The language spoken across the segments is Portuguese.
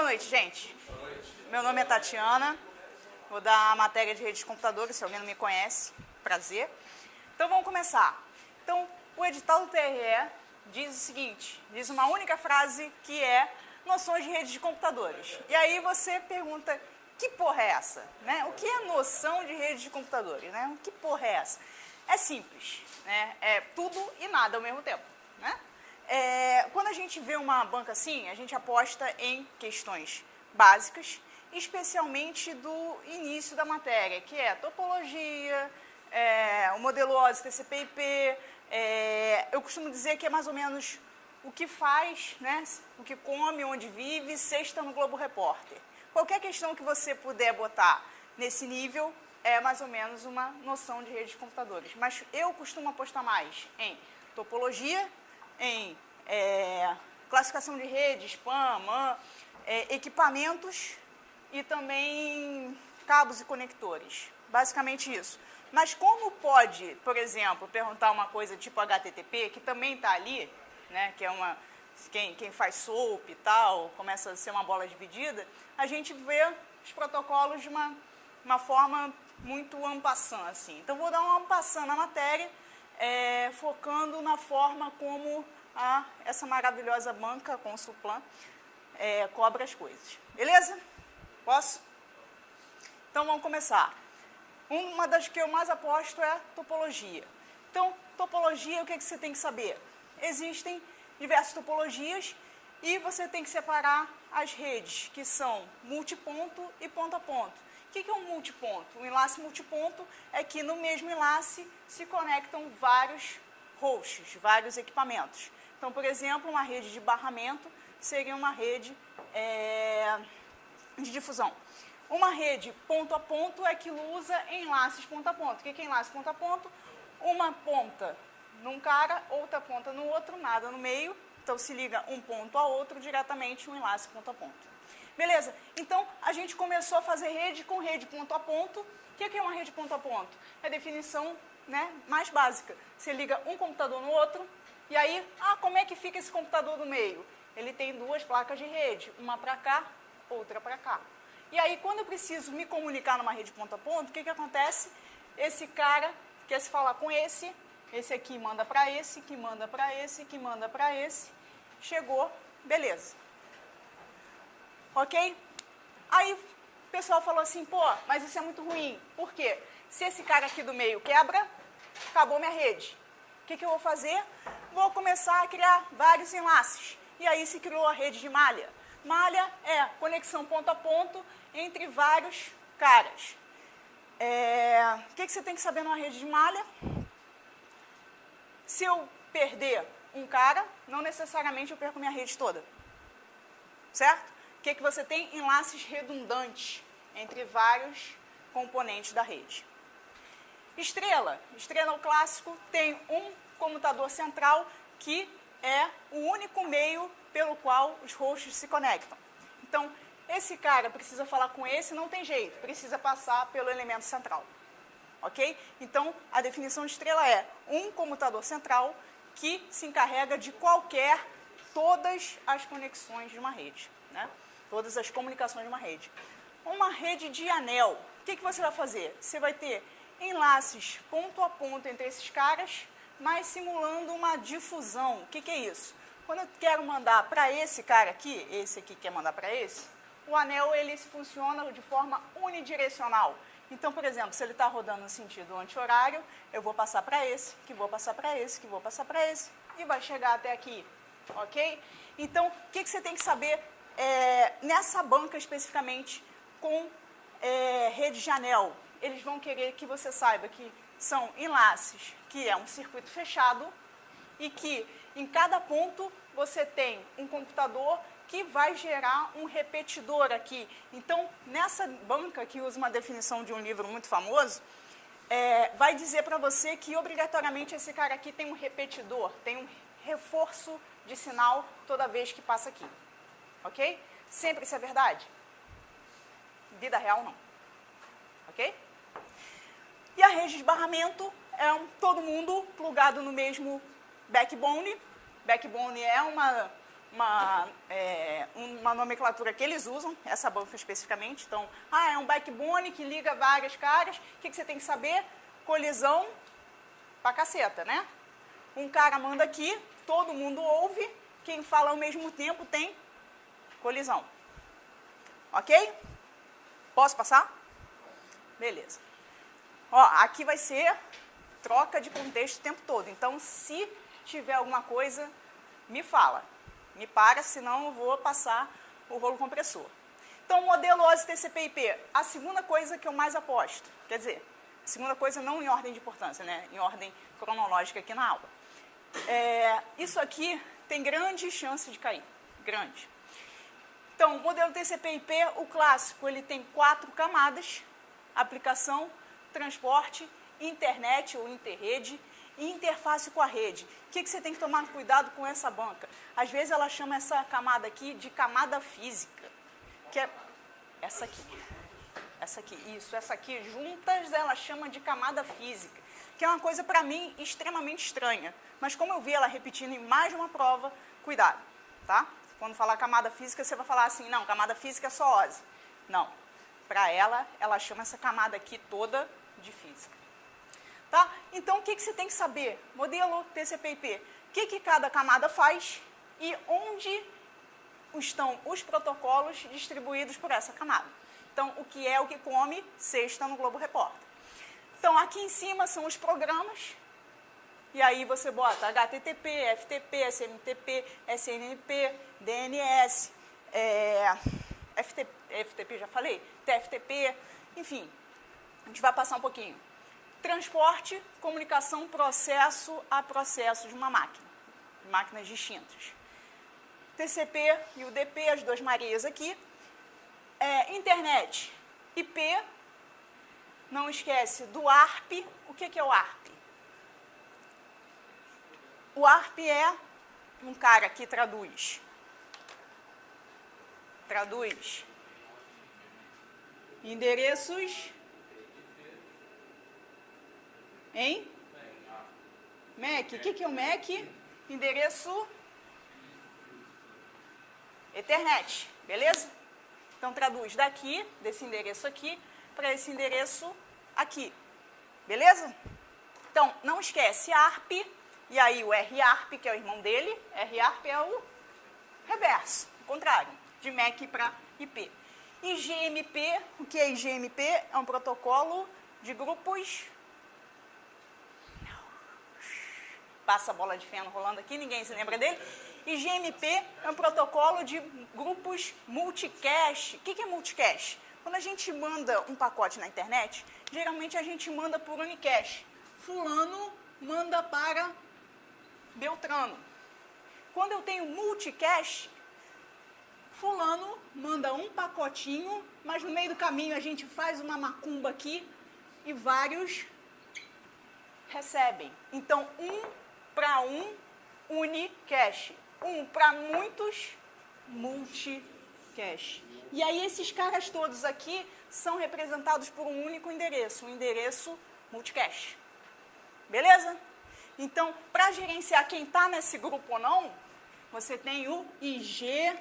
noite, gente. Meu nome é Tatiana, vou dar a matéria de redes de computadores, se alguém não me conhece, prazer. Então vamos começar. Então, o edital do TRE diz o seguinte, diz uma única frase que é noções de redes de computadores. E aí você pergunta, que porra é essa? Né? O que é noção de redes de computadores? Né? Que porra é essa? É simples, né? É tudo e nada ao mesmo tempo, né? Quando a gente vê uma banca assim, a gente aposta em questões básicas, especialmente do início da matéria, que é topologia, o modelo OSI, TCP/IP, eu costumo dizer que é mais ou menos o que faz, né, o que come, onde vive, sexta no Globo Repórter. Qualquer questão que você puder botar nesse nível é mais ou menos uma noção de rede de computadores. Mas eu costumo apostar mais em topologia, em classificação de rede, SPAN, MAN, equipamentos e também cabos e conectores. Basicamente isso. Mas como pode, por exemplo, perguntar uma coisa tipo HTTP, que também está ali, né, que é uma... Quem faz SOAP e tal, começa a ser uma bola dividida, a gente vê os protocolos de uma forma muito en passant, assim. Então, vou dar um en passant na matéria, focando na forma como essa maravilhosa banca, Consulplan, cobra as coisas. Beleza? Posso? Então, vamos começar. Uma das que eu mais aposto é topologia. Então, topologia, o que você tem que saber? Existem diversas topologias e você tem que separar as redes, que são multiponto e ponto a ponto. O que é um multiponto? Um enlace multiponto é que no mesmo enlace se conectam vários hosts, vários equipamentos. Então, por exemplo, uma rede de barramento seria uma rede de difusão. Uma rede ponto a ponto é que usa enlaces ponto a ponto. O que é enlace ponto a ponto? Uma ponta num cara, outra ponta no outro, nada no meio. Então, se liga um ponto a outro diretamente, um enlace ponto a ponto. Beleza? Então, a gente começou a fazer rede com rede ponto a ponto. O que é uma rede ponto a ponto? É a definição, né, mais básica. Você liga um computador no outro, e aí, como é que fica esse computador no meio? Ele tem duas placas de rede, uma para cá, outra para cá. E aí, quando eu preciso me comunicar numa rede ponto a ponto, o que acontece? Esse cara quer se falar com esse aqui manda para esse, que manda para esse, que manda para esse. Chegou, beleza. Ok? Aí o pessoal falou assim, pô, mas isso é muito ruim. Por quê? Se esse cara aqui do meio quebra, acabou minha rede. O que eu vou fazer? Vou começar a criar vários enlaces. E aí se criou a rede de malha. Malha é conexão ponto a ponto entre vários caras. O que você tem que saber numa rede de malha? Se eu perder um cara, não necessariamente eu perco minha rede toda. Certo? O que você tem? Enlaces redundantes entre vários componentes da rede. Estrela. Estrela, o clássico, tem um comutador central que é o único meio pelo qual os hosts se conectam. Então, esse cara precisa falar com esse, não tem jeito, precisa passar pelo elemento central. Ok? Então, a definição de estrela é um comutador central que se encarrega de todas as conexões de uma rede, né? Todas as comunicações de uma rede. Uma rede de anel, o que você vai fazer? Você vai ter enlaces ponto a ponto entre esses caras, mas simulando uma difusão. O que é isso? Quando eu quero mandar para esse cara aqui, esse aqui quer mandar para esse, o anel ele funciona de forma unidirecional. Então, por exemplo, se ele está rodando no sentido anti-horário, eu vou passar para esse, que vou passar para esse, que vou passar para esse, e vai chegar até aqui, ok? Então, o que você tem que saber nessa banca especificamente com rede de anel? Eles vão querer que você saiba que são enlaces, que é um circuito fechado, e que em cada ponto você tem um computador que vai gerar um repetidor aqui. Então, nessa banca, que usa uma definição de um livro muito famoso, vai dizer para você que, obrigatoriamente, esse cara aqui tem um repetidor, tem um reforço de sinal toda vez que passa aqui. Ok? Sempre isso é verdade? Vida real, não. Ok? E a rede de barramento é todo mundo plugado no mesmo backbone. Backbone é uma nomenclatura que eles usam, essa banca especificamente. Então, é um backbone que liga várias caras. O que você tem que saber? Colisão pra caceta, né? Um cara manda aqui, todo mundo ouve, quem fala ao mesmo tempo tem colisão. Ok? Posso passar? Beleza. Ó, aqui vai ser troca de contexto o tempo todo. Então, se tiver alguma coisa, me fala. Me para, senão eu vou passar o rolo compressor. Então, modelo OSI TCP/IP, a segunda coisa que eu mais aposto. Quer dizer, a segunda coisa não em ordem de importância, né? Em ordem cronológica aqui na aula. Isso aqui tem grande chance de cair. Grande. Então, o modelo TCP/IP, o clássico, ele tem 4 camadas: aplicação, transporte, internet ou interrede e interface com a rede. O que você tem que tomar cuidado com essa banca? Às vezes ela chama essa camada aqui de camada física, que é essa aqui. Essa aqui, isso, essa aqui, juntas ela chama de camada física, que é uma coisa para mim extremamente estranha. Mas como eu vi ela repetindo em mais de uma prova, cuidado, tá? Quando falar camada física, você vai falar assim, não, camada física é só OSI. Não, para ela chama essa camada aqui toda de física. Tá? Então, o que você tem que saber? Modelo TCP/IP. O que cada camada faz e onde estão os protocolos distribuídos por essa camada. Então, o que é o que come, sexta no Globo Repórter. Então, aqui em cima são os programas. E aí você bota HTTP, FTP, SMTP, SNMP, DNS, FTP já falei, TFTP, enfim, a gente vai passar um pouquinho. Transporte, comunicação, processo a processo de uma máquina, de máquinas distintas. TCP e UDP, as duas Marias aqui. Internet, IP, não esquece do ARP. O que é o ARP? O ARP é um cara que traduz endereços em MAC. O que é o MAC? Endereço Ethernet, beleza? Então, traduz daqui, desse endereço aqui, para esse endereço aqui, beleza? Então, não esquece ARP, e aí o RARP, que é o irmão dele, RARP é o reverso, o contrário, de MAC para IP. IGMP, o que é IGMP? É um protocolo de grupos... Passa a bola de feno rolando aqui, ninguém se lembra dele. IGMP é um protocolo de grupos multicache. O que é multicache? Quando a gente manda um pacote na internet, geralmente a gente manda por unicache. Fulano manda para Beltrano. Quando eu tenho multicache, fulano manda um pacotinho, mas no meio do caminho a gente faz uma macumba aqui e vários recebem. Então, para unicache. Para muitos, multicache. E aí esses caras todos aqui são representados por um único endereço, um endereço multicache. Beleza? Então, para gerenciar quem está nesse grupo ou não, você tem o IGMP.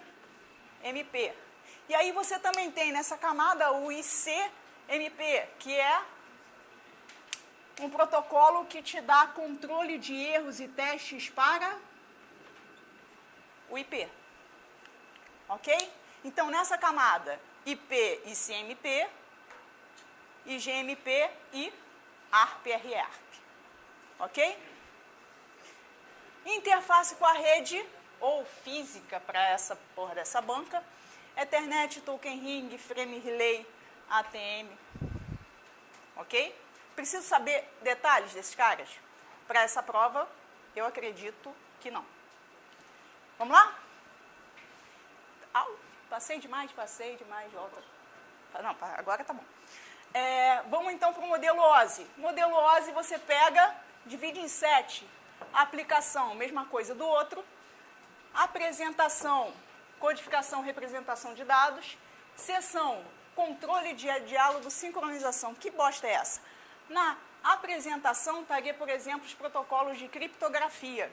E aí você também tem nessa camada o ICMP, que é um protocolo que te dá controle de erros e testes para o IP. Ok? Então, nessa camada, IP e CMP, IGMP e ARP-RARP. Ok? Interface com a rede, ou física para essa porra dessa banca, Ethernet, Token Ring, Frame Relay, ATM. Ok? Preciso saber detalhes desses caras? Para essa prova, eu acredito que não. Vamos lá? Passei demais, volta. Não, agora tá bom. Vamos então para o modelo OSI. Modelo OSI você pega, divide em 7. Aplicação, mesma coisa do outro. Apresentação, codificação, representação de dados. Seção, controle de diálogo, sincronização. Que bosta é essa? Na apresentação, estaria, por exemplo, os protocolos de criptografia.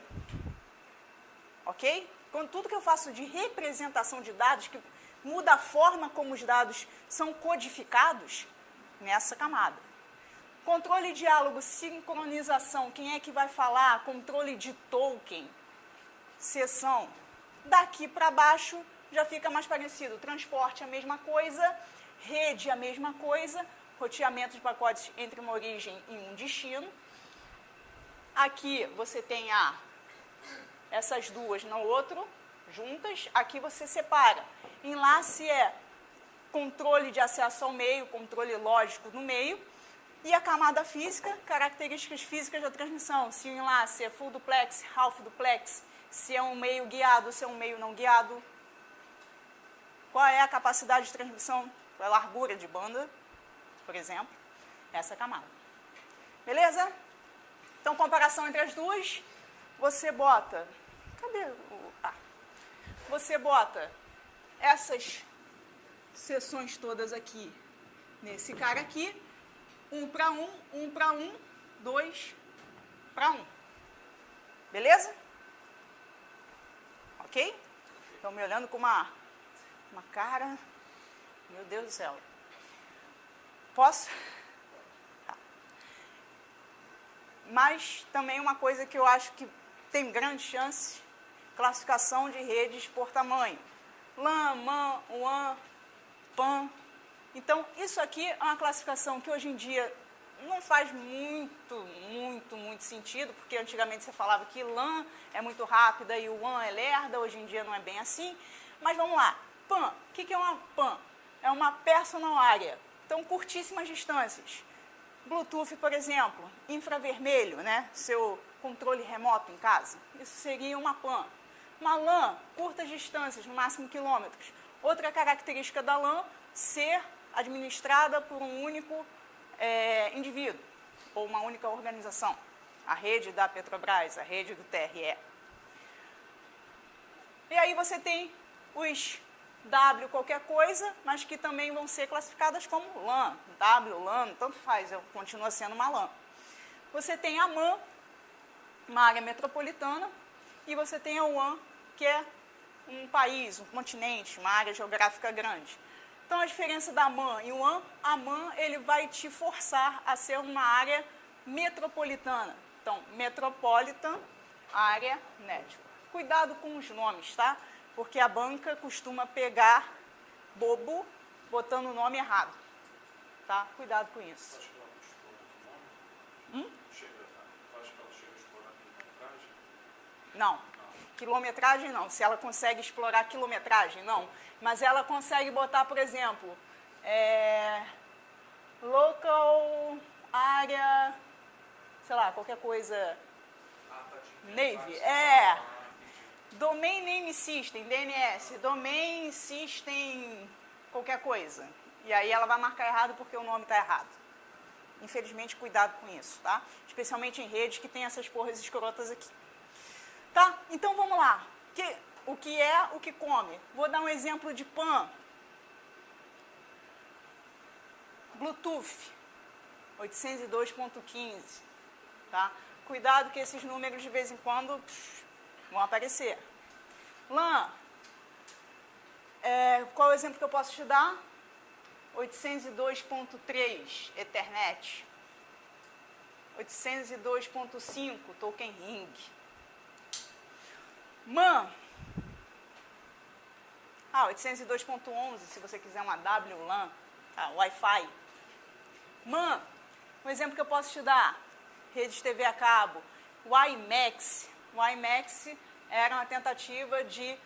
Ok? tudo que eu faço de representação de dados, que muda a forma como os dados são codificados, nessa camada. Controle, diálogo, sincronização, quem é que vai falar? Controle de token, seção. Daqui para baixo já fica mais parecido. Transporte a mesma coisa, rede a mesma coisa, roteamento de pacotes entre uma origem e um destino. Aqui você tem essas duas no outro, juntas. Aqui você separa. Enlace é controle de acesso ao meio, controle lógico no meio. E a camada física, características físicas da transmissão. Se o enlace é full duplex, half duplex, se é um meio guiado, se é um meio não guiado. Qual é a capacidade de transmissão? Qual é a largura de banda, por exemplo? Essa camada. Beleza? Então, comparação entre as duas. Você bota... Cadê o... Você bota essas seções todas aqui, nesse cara aqui. 1 para 1, 1 para 1, 2 para 1. Beleza? Ok? Estão me olhando com uma cara... Meu Deus do céu. Posso? Tá. Mas também uma coisa que eu acho que tem grande chance, classificação de redes por tamanho. LAN, MAN, WAN, PAN. Então, isso aqui é uma classificação que hoje em dia não faz muito sentido, porque antigamente você falava que LAN é muito rápida e o WAN é lerda, hoje em dia não é bem assim. Mas vamos lá. PAN. O que é uma PAN? É uma personal area. Então, curtíssimas distâncias. Bluetooth, por exemplo, infravermelho, né? Seu controle remoto em casa. Isso seria uma PAN. Uma LAN, curtas distâncias, no máximo quilômetros. Outra característica da LAN, ser administrada por um único indivíduo, ou uma única organização. A rede da Petrobras, a rede do TRE. E aí você tem os W qualquer coisa, mas que também vão ser classificadas como LAN, W, LAN, tanto faz, continua sendo uma LAN. Você tem a MAN, uma área metropolitana, e você tem a WAN, que é um país, um continente, uma área geográfica grande. Então, a diferença da MAN e o WAN, a MAN ele vai te forçar a ser uma área metropolitana. Então, Metropolitan Area Network. Cuidado com os nomes, tá? Porque a banca costuma pegar bobo botando o nome errado. Tá? Cuidado com isso. Acho que ela explora acho que ela chega a explorar quilometragem? Não. Quilometragem não. Se ela consegue explorar quilometragem, não. Mas ela consegue botar, por exemplo, local, área, sei lá, qualquer coisa, Navy, Domain Name System, DNS, Domain System, qualquer coisa. E aí ela vai marcar errado porque o nome está errado. Infelizmente, cuidado com isso, tá? Especialmente em redes que tem essas porras escrotas aqui. Tá? Então, vamos lá. O que é o que come? Vou dar um exemplo de PAN. Bluetooth, 802.15. Tá? Cuidado que esses números de vez em quando vão aparecer. LAN. Qual é o exemplo que eu posso te dar? 802.3, Ethernet. 802.5, Token Ring. MAN. 802.11, se você quiser uma WLAN, tá? Wi-Fi. MAN, um exemplo que eu posso te dar, redes TV a cabo, WiMAX. WiMAX era uma tentativa de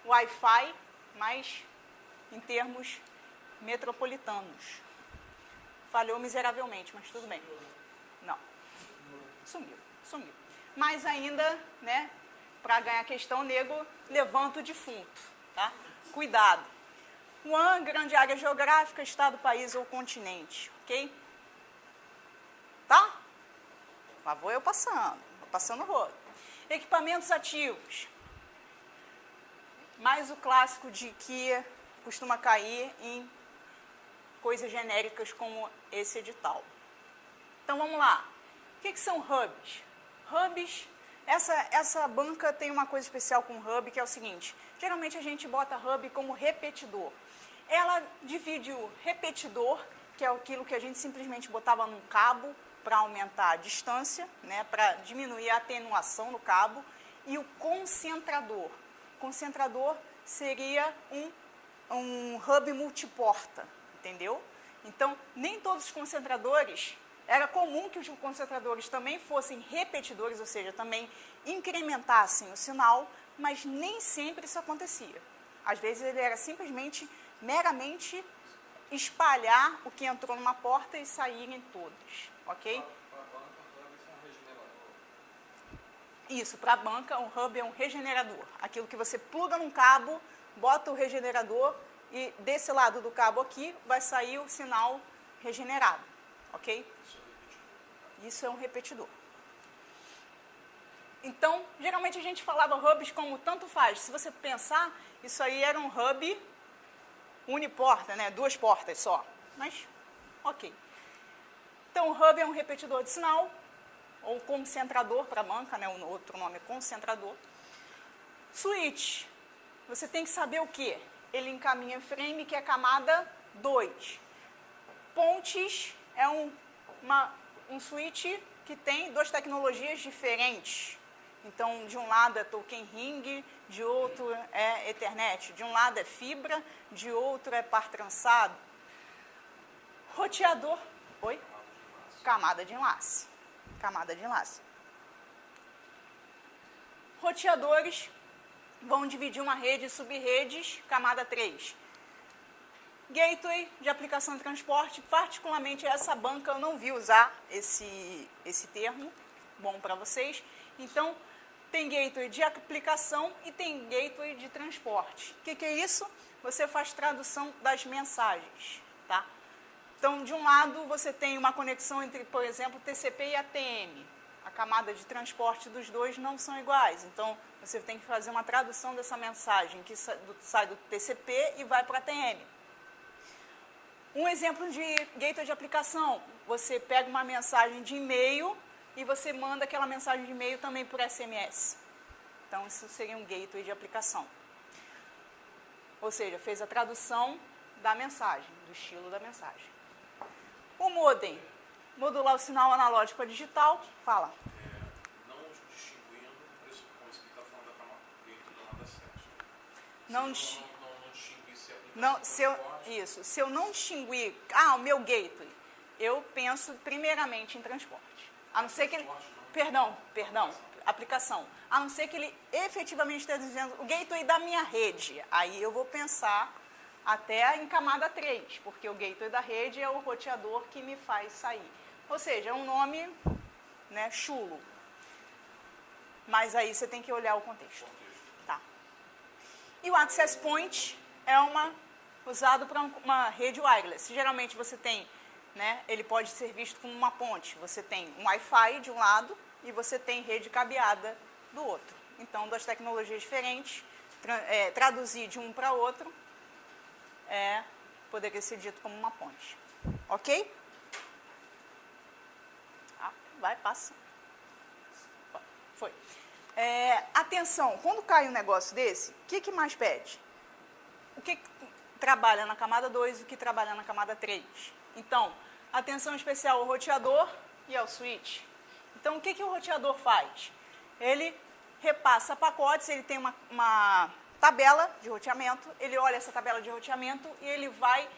Wi-Fi, mas em termos metropolitanos. Falhou miseravelmente, mas tudo bem. Não, sumiu. Mas ainda, né, para ganhar a questão, nego levanta o defunto, tá? Cuidado. WAN, grande área geográfica, estado, país ou continente, ok? Tá? Lá vou eu passando o rodo. Equipamentos ativos. Mais o clássico de que costuma cair em coisas genéricas como esse edital. Então, vamos lá. O que são hubs? Hubs Essa banca tem uma coisa especial com o hub, que é o seguinte, geralmente a gente bota hub como repetidor. Ela divide o repetidor, que é aquilo que a gente simplesmente botava num cabo para aumentar a distância, né, para diminuir a atenuação no cabo, e o concentrador. Concentrador seria um hub multiporta, entendeu? Então, nem todos os concentradores, era comum que os concentradores também fossem repetidores, ou seja, também incrementassem o sinal, mas nem sempre isso acontecia. Às vezes ele era simplesmente, meramente, espalhar o que entrou numa porta e saírem todos, ok? Para a banca, o hub é um regenerador. Isso, para a banca, um hub é um regenerador. Aquilo que você pluga num cabo, bota o regenerador e desse lado do cabo aqui vai sair o sinal regenerado, ok? Isso é um repetidor. Então, geralmente a gente falava hubs como tanto faz. Se você pensar, isso aí era um hub uniporta, né? 2 portas só. Mas, ok. Então, o hub é um repetidor de sinal, ou concentrador para a banca, né? O outro nome é concentrador. Switch, você tem que saber o quê? Ele encaminha frame, que é a camada 2. Pontes é um switch que tem 2 tecnologias diferentes. Então, de um lado é token ring, de outro é Ethernet. De um lado é fibra, de outro é par trançado. Roteador. Oi? Camada de enlace. Camada de enlace. Roteadores vão dividir uma rede em sub-redes, camada 3. Gateway de aplicação de transporte, particularmente essa banca eu não vi usar esse termo, bom para vocês. Então, tem gateway de aplicação e tem gateway de transporte. O que é isso? Você faz tradução das mensagens, tá? Então, de um lado, você tem uma conexão entre, por exemplo, TCP e ATM. A camada de transporte dos dois não são iguais. Então, você tem que fazer uma tradução dessa mensagem que sai do TCP e vai para a ATM. Um exemplo de gateway de aplicação, você pega uma mensagem de e-mail e você manda aquela mensagem de e-mail também por SMS. Então, isso seria um gateway de aplicação. Ou seja, fez a tradução da mensagem, do estilo da mensagem. O modem, modular o sinal analógico a digital, fala. Não distinguindo, pressupõe que está falando da camada dentro da camada 7. Não distinguir se é aplicação se eu não distinguir, o meu gateway, eu penso primeiramente em transporte. A não ser que ele, perdão, aplicação. A não ser que ele efetivamente esteja dizendo o gateway da minha rede. Aí eu vou pensar até em camada 3, porque o gateway da rede é o roteador que me faz sair. Ou seja, é um nome, né, chulo. Mas aí você tem que olhar o contexto. Tá. E o access point é usado para uma rede wireless. Geralmente você tem, né, ele pode ser visto como uma ponte. Você tem um Wi-Fi de um lado e você tem rede cabeada do outro. Então, 2 tecnologias diferentes, traduzir de um para outro, poderia ser dito como uma ponte. Ok? Passa. Foi. Atenção, quando cai um negócio desse, o que mais pede? O que trabalha na camada 2 e o que trabalha na camada 3? Então, atenção especial ao roteador e ao switch. Então, o que o roteador faz? Ele repassa pacotes, ele tem uma tabela de roteamento, ele olha essa tabela de roteamento e ele vai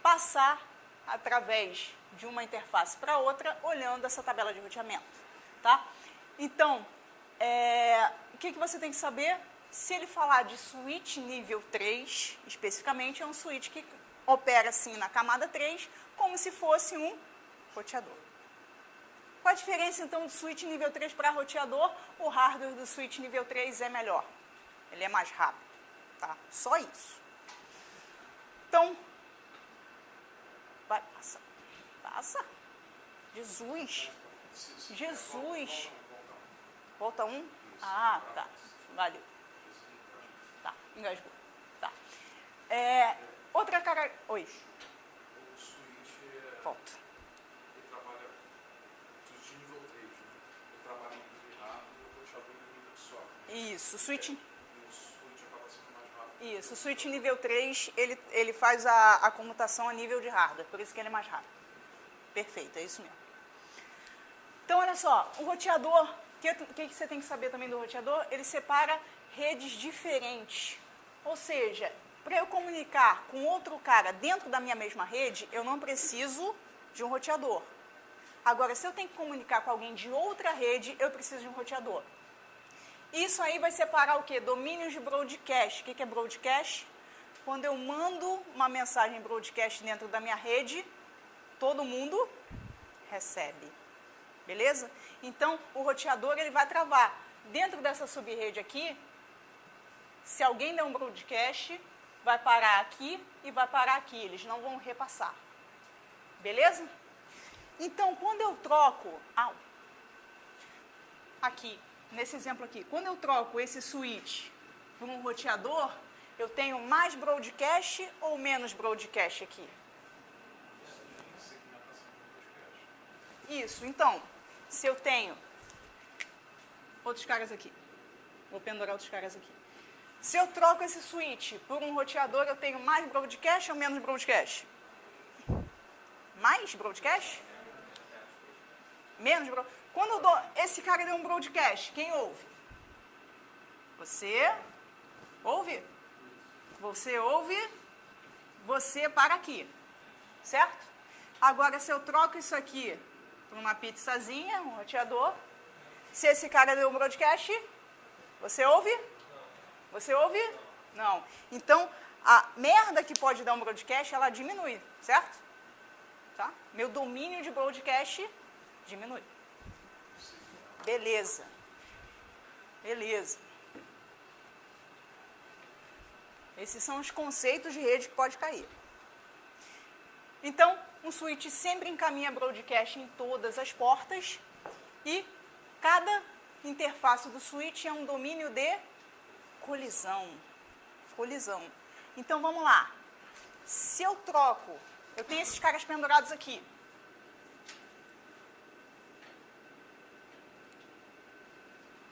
passar através de uma interface para outra, olhando essa tabela de roteamento, tá? Então, o que você tem que saber? Se ele falar de switch nível 3, especificamente, é um switch que opera, assim, na camada 3, como se fosse um roteador. Qual a diferença, então, do switch nível 3 para roteador? O hardware do switch nível 3 é melhor. Ele é mais rápido, tá? Só isso. Então, vai, passa. Passa. Jesus. Jesus. Volta um? Ah, tá. Valeu. Tá, engasgou. Tá. Outra cara... Oi. O switch Volta. ele trabalha de nível 3, né? Ele trabalha em nível rápido, o roteador Isso, o switch... O switch acaba sendo mais rápido. Isso, o switch nível 3, ele faz a comutação a nível de hardware, por isso que ele é mais rápido. Perfeito, é isso mesmo. Então, olha só, o roteador, o que você tem que saber também do roteador? Ele separa redes diferentes. Ou seja, para eu comunicar com outro cara dentro da minha mesma rede, eu não preciso de um roteador. Agora, se eu tenho que comunicar com alguém de outra rede, eu preciso de um roteador. Isso aí vai separar o quê? Domínios de broadcast. O que é broadcast? Quando eu mando uma mensagem broadcast dentro da minha rede, todo mundo recebe. Beleza? Então, o roteador ele vai travar. Dentro dessa subrede aqui, se alguém der um broadcast, vai parar aqui e vai parar aqui. Eles não vão repassar. Beleza? Então, quando eu troco... Aqui, nesse exemplo aqui. Quando eu troco esse switch por um roteador, eu tenho mais broadcast ou menos broadcast aqui? Isso, então, se eu tenho outros caras aqui, vou pendurar outros caras aqui. Se eu troco esse switch por um roteador, eu tenho mais broadcast ou menos broadcast? Mais broadcast? Menos broadcast? Quando eu dou, esse cara deu um broadcast, quem ouve? Você ouve? Você ouve, você para aqui, certo? Agora, se eu troco isso aqui por uma pizzazinha, um roteador, se esse cara deu um broadcast, você ouve? Você ouve? Não. Então, a merda que pode dar um broadcast, ela diminui, certo? Tá? Meu domínio de broadcast diminui. Beleza. Beleza. Esses são os conceitos de rede que pode cair. Então, um switch sempre encaminha broadcast em todas as portas e cada interface do switch é um domínio de colisão. Colisão. Então, vamos lá. Se eu troco, eu tenho esses caras pendurados aqui.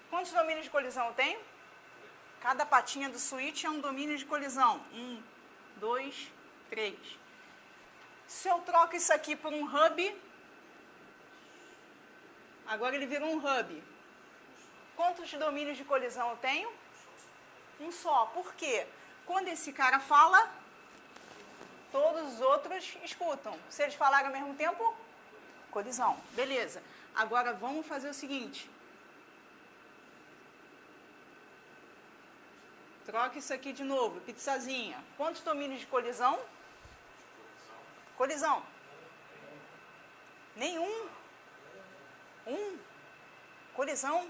Quantos domínios de colisão eu tenho? Cada patinha do switch é um domínio de colisão. 1, 2, 3. Se eu troco isso aqui por um hub, agora ele virou um hub. Quantos domínios de colisão eu tenho? Um só. Por quê? Quando esse cara fala, todos os outros escutam. Se eles falarem ao mesmo tempo, colisão. Beleza. Agora vamos fazer o seguinte. Troca isso aqui de novo, pizzazinha. Quantos domínios de colisão? Colisão. Nenhum. Colisão.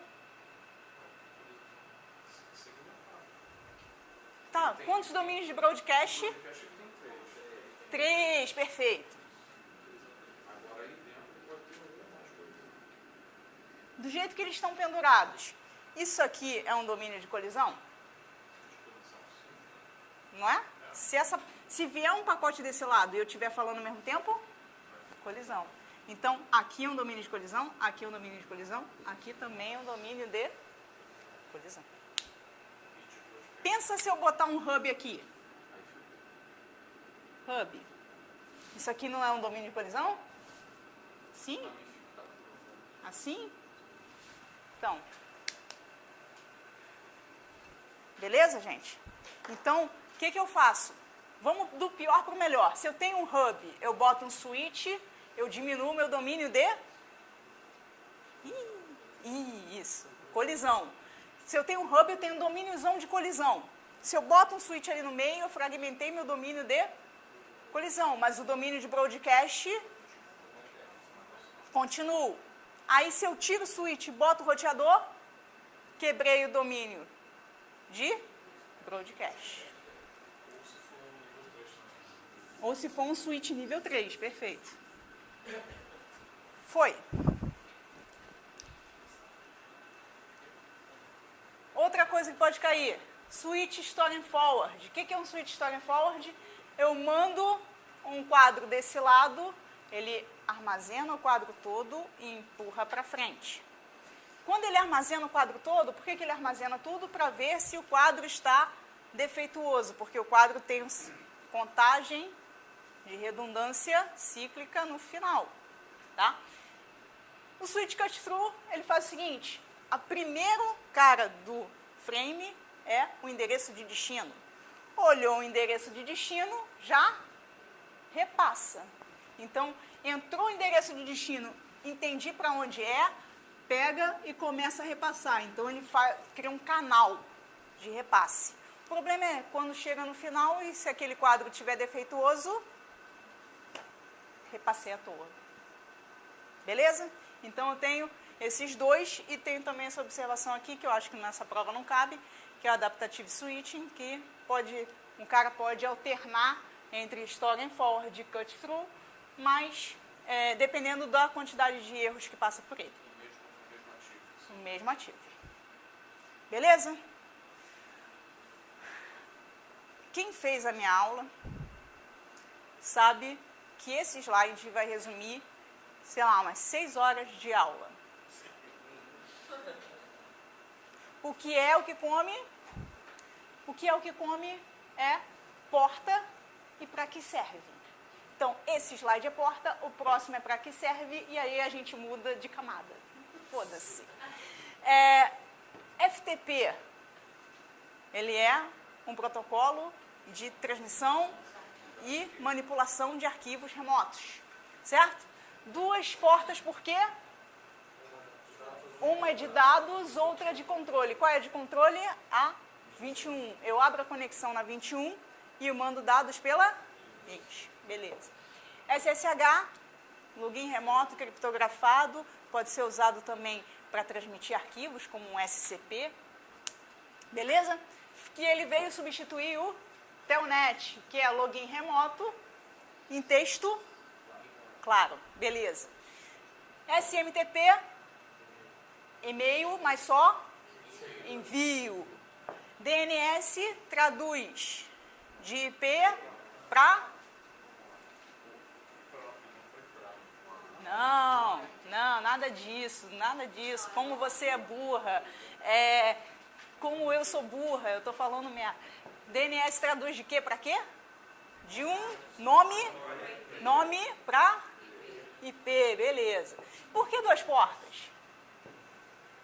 Tá, quantos domínios de broadcast? Broadcast tem 3. 3, perfeito. Agora aí dentro vai ter mais coisa. Do jeito que eles estão pendurados, isso aqui é um domínio de colisão? Não é? Se vier um pacote desse lado e eu estiver falando ao mesmo tempo, colisão. Então, aqui é um domínio de colisão, aqui é um domínio de colisão, aqui também é um domínio de colisão. Pensa se eu botar um hub aqui. Hub. Isso aqui não é um domínio de colisão? Sim? Assim? Então. Beleza, gente? Então, o que eu faço? Vamos do pior para o melhor. Se eu tenho um hub, eu boto um switch, eu diminuo meu domínio de... Isso, colisão. Se eu tenho um hub, eu tenho um domíniozão de colisão. Se eu boto um switch ali no meio, eu fragmentei meu domínio de colisão. Mas o domínio de broadcast, continuo. Aí se eu tiro o switch e boto o roteador, quebrei o domínio de broadcast. Ou se for um switch nível 3, perfeito. Foi. Outra coisa que pode cair, switch store and forward. O que é um switch store and forward? Eu mando um quadro desse lado, ele armazena o quadro todo e empurra para frente. Quando ele armazena o quadro todo, por que ele armazena tudo? Para ver se o quadro está defeituoso, porque o quadro tem contagem de redundância cíclica no final, tá? O switch cut through, ele faz o seguinte, a primeiro cara do frame é o endereço de destino. Olhou o endereço de destino, já repassa. Então, entrou o endereço de destino, entendi para onde é, pega e começa a repassar. Então, ele cria um canal de repasse. O problema é quando chega no final e se aquele quadro estiver defeituoso, repassei à toa. Beleza? Então, eu tenho esses dois e tenho também essa observação aqui, que eu acho que nessa prova não cabe, que é o adaptative switching, que um cara pode alternar entre store and forward e cut through, mas dependendo da quantidade de erros que passa por ele. O mesmo ativo. Beleza? Quem fez a minha aula sabe que esse slide vai resumir, sei lá, umas 6 horas de aula. O que é o que come? O que é o que come é porta e para que serve. Então, esse slide é porta, o próximo é para que serve, e aí a gente muda de camada. Foda-se. FTP, ele é um protocolo de transmissão e manipulação de arquivos remotos, certo? 2 portas, por quê? Uma é de dados, outra é de controle. Qual é a de controle? A 21. Eu abro a conexão na 21 e eu mando dados pela 20. Beleza. SSH, login remoto criptografado, pode ser usado também para transmitir arquivos, como um SCP. Beleza? Que ele veio substituir o Telnet, que é login remoto em texto claro. Beleza. SMTP, e-mail, mas só envio. DNS traduz de IP para... Não, nada disso. Como você é burra, como eu sou burra, eu estou falando minha... DNS traduz de quê para quê? De um nome para IP, beleza. Por que 2 portas?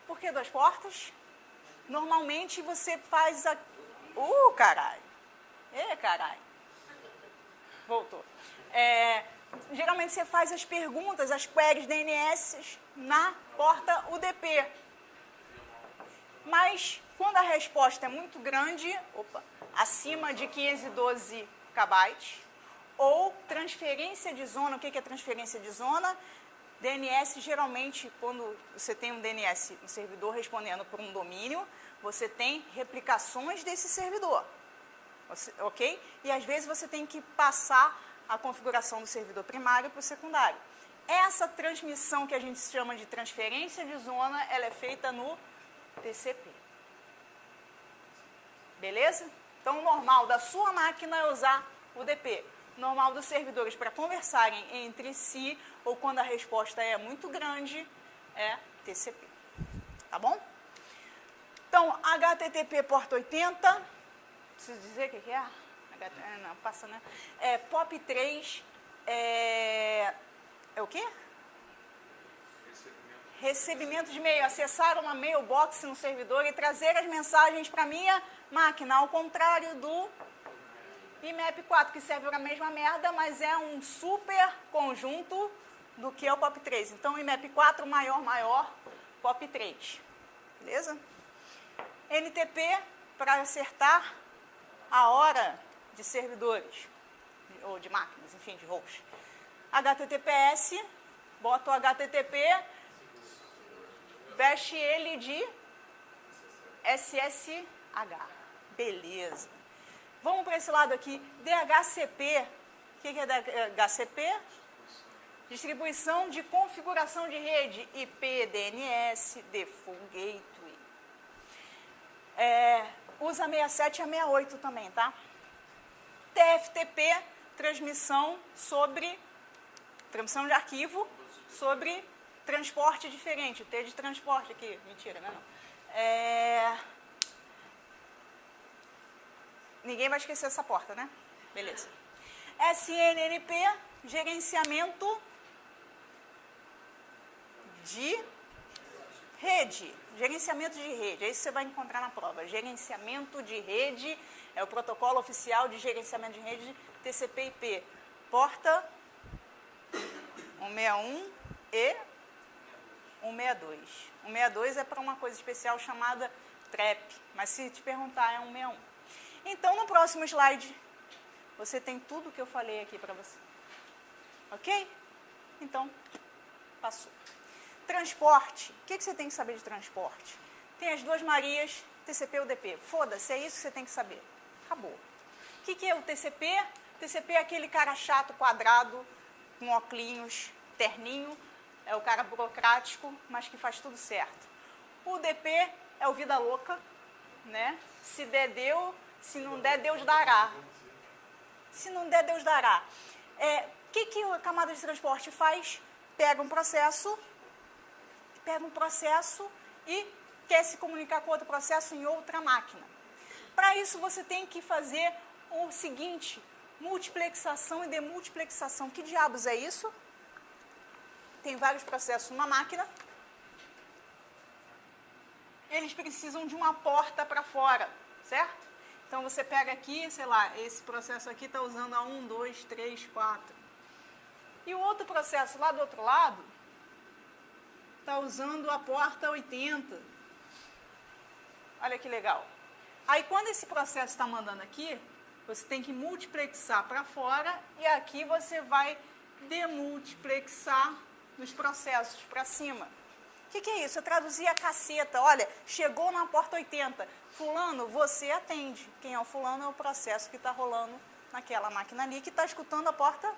Por que 2 portas? Normalmente você faz a... caralho. Caralho. Voltou. Geralmente você faz as perguntas, as queries DNS na porta UDP. Mas quando a resposta é muito grande, acima de 512 KB, ou transferência de zona, o que é transferência de zona? DNS, geralmente, quando você tem um DNS, um servidor respondendo por um domínio, você tem replicações desse servidor, ok? E às vezes você tem que passar a configuração do servidor primário para o secundário. Essa transmissão que a gente chama de transferência de zona, ela é feita no TCP. Beleza? Então, o normal da sua máquina é usar o DP. O normal dos servidores para conversarem entre si, ou quando a resposta é muito grande, é TCP. Tá bom? Então, HTTP porta 80, preciso dizer o que é? Não, passa, né? POP3 é o quê? Recebimento de e-mail, acessar uma mailbox no servidor e trazer as mensagens para a minha máquina, ao contrário do IMAP4, que serve para a mesma merda, mas é um super conjunto do que é o POP3. Então, IMAP4 maior, POP3. Beleza? NTP, para acertar a hora de servidores, ou de máquinas, enfim, de host. HTTPS, boto o HTTP, veste ele de SSH. Beleza. Vamos para esse lado aqui. DHCP. O que é DHCP? Distribuição de configuração de rede. IP, DNS, Default Gateway. Usa 67 e a 68 também, tá? TFTP, transmissão de arquivo sobre Transporte diferente, o T de transporte aqui. Mentira, né? Não. Ninguém vai esquecer essa porta, né? Beleza. SNNP, gerenciamento de rede. Gerenciamento de rede, é isso que você vai encontrar na prova. Gerenciamento de rede é o protocolo oficial de gerenciamento de rede TCP/IP. Porta 161 e 162. 162 é para uma coisa especial chamada TREP, mas se te perguntar é 161. Então, no próximo slide, você tem tudo que eu falei aqui para você. Ok? Então, passou. Transporte. O que você tem que saber de transporte? Tem as duas Marias, TCP e UDP. Foda-se, é isso que você tem que saber. Acabou. O que é o TCP? TCP é aquele cara chato, quadrado, com óculos, terninho. É o cara burocrático, mas que faz tudo certo. O UDP é o vida louca, né? Se der, deu. Se não der, Deus dará. Se não der, Deus dará. O que a camada de transporte faz? Pega um processo e quer se comunicar com outro processo em outra máquina. Para isso, você tem que fazer o seguinte, multiplexação e demultiplexação. Que diabos é isso? Tem vários processos numa máquina. Eles precisam de uma porta para fora, certo? Então, você pega aqui, sei lá, esse processo aqui está usando a 1, 2, 3, 4. E o outro processo lá do outro lado está usando a porta 80. Olha que legal. Aí, quando esse processo está mandando aqui, você tem que multiplexar para fora e aqui você vai demultiplexar nos processos para cima. O que é isso? Eu traduzi a caceta. Olha, chegou na porta 80. Fulano, você atende. Quem é o fulano é o processo que está rolando naquela máquina ali, que está escutando a porta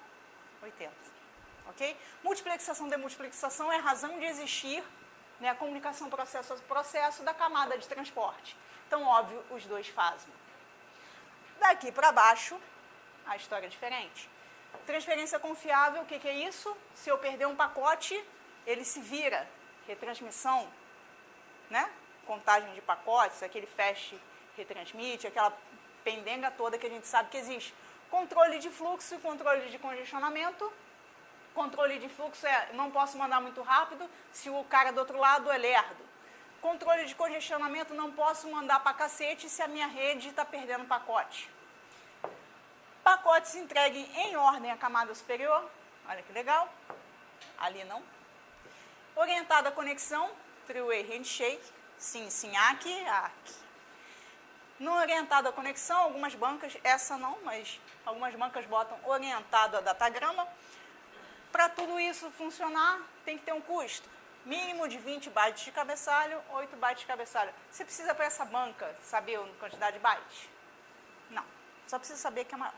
80. Ok? Multiplexação, demultiplexação é a razão de existir, né, a comunicação processo a processo da camada de transporte. Então, óbvio, os dois fazem. Daqui para baixo, a história é diferente. Transferência confiável, o que é isso? Se eu perder um pacote, ele se vira. Retransmissão, né? Contagem de pacotes, aquele fast retransmite, aquela pendenga toda que a gente sabe que existe. Controle de fluxo e controle de congestionamento. Controle de fluxo é, não posso mandar muito rápido se o cara do outro lado é lerdo. Controle de congestionamento, não posso mandar pra cacete se a minha rede está perdendo pacote. Pacotes entregues em ordem à camada superior. Olha que legal. Ali não. Orientada à conexão, three-way handshake, sim, sim, aqui, aqui. Não orientada à conexão, algumas bancas, essa não, mas algumas bancas botam orientado a datagrama. Para tudo isso funcionar, tem que ter um custo. Mínimo de 20 bytes de cabeçalho, 8 bytes de cabeçalho. Você precisa para essa banca saber a quantidade de bytes? Não, só precisa saber que é maior.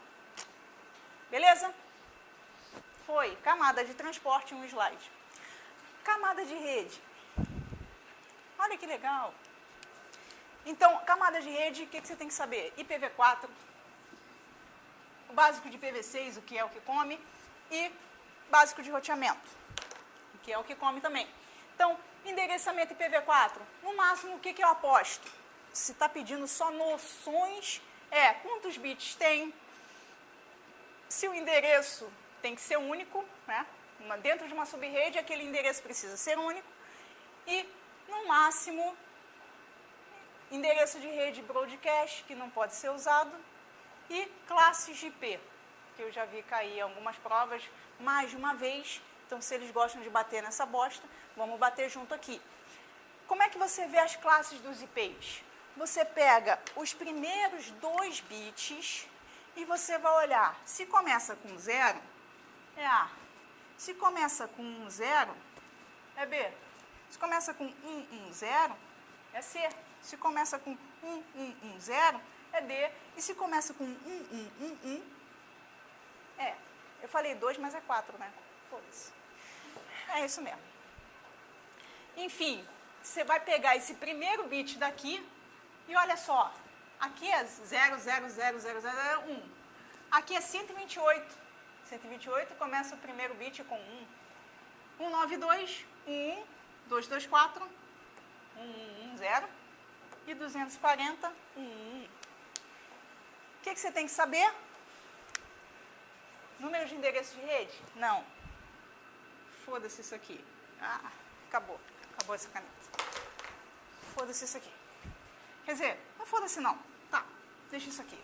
Beleza? Foi, camada de transporte em um slide. Camada de rede. Olha que legal. Então, camada de rede, o que você tem que saber? IPv4, o básico de IPv6, o que é o que come, e básico de roteamento, o que é o que come também. Então, endereçamento IPv4, no máximo, o que eu aposto? Se está pedindo só noções, quantos bits tem, se o endereço tem que ser único, né? Dentro de uma subrede, aquele endereço precisa ser único. E, no máximo, endereço de rede broadcast, que não pode ser usado. E classes de IP, que eu já vi cair em algumas provas mais de uma vez. Então, se eles gostam de bater nessa bosta, vamos bater junto aqui. Como é que você vê as classes dos IPs? Você pega os primeiros 2 bits e você vai olhar. Se começa com 0, é A. Se começa com 0, é B. Se começa com 110, é C. Se começa com 1110, é D. E se começa com 1111, eu falei 2, mas é 4, né? Foda-se. É isso mesmo. Enfim, você vai pegar esse primeiro bit daqui e olha só. Aqui é 0000001. Aqui é 128. 128 começa o primeiro bit com 1. 192 224, 110 e 240, 111. O que você tem que saber? Número de endereço de rede? Não. Foda-se isso aqui. Ah, acabou. Acabou essa caneta. Foda-se isso aqui. Quer dizer, não foda-se não. Tá, deixa isso aqui.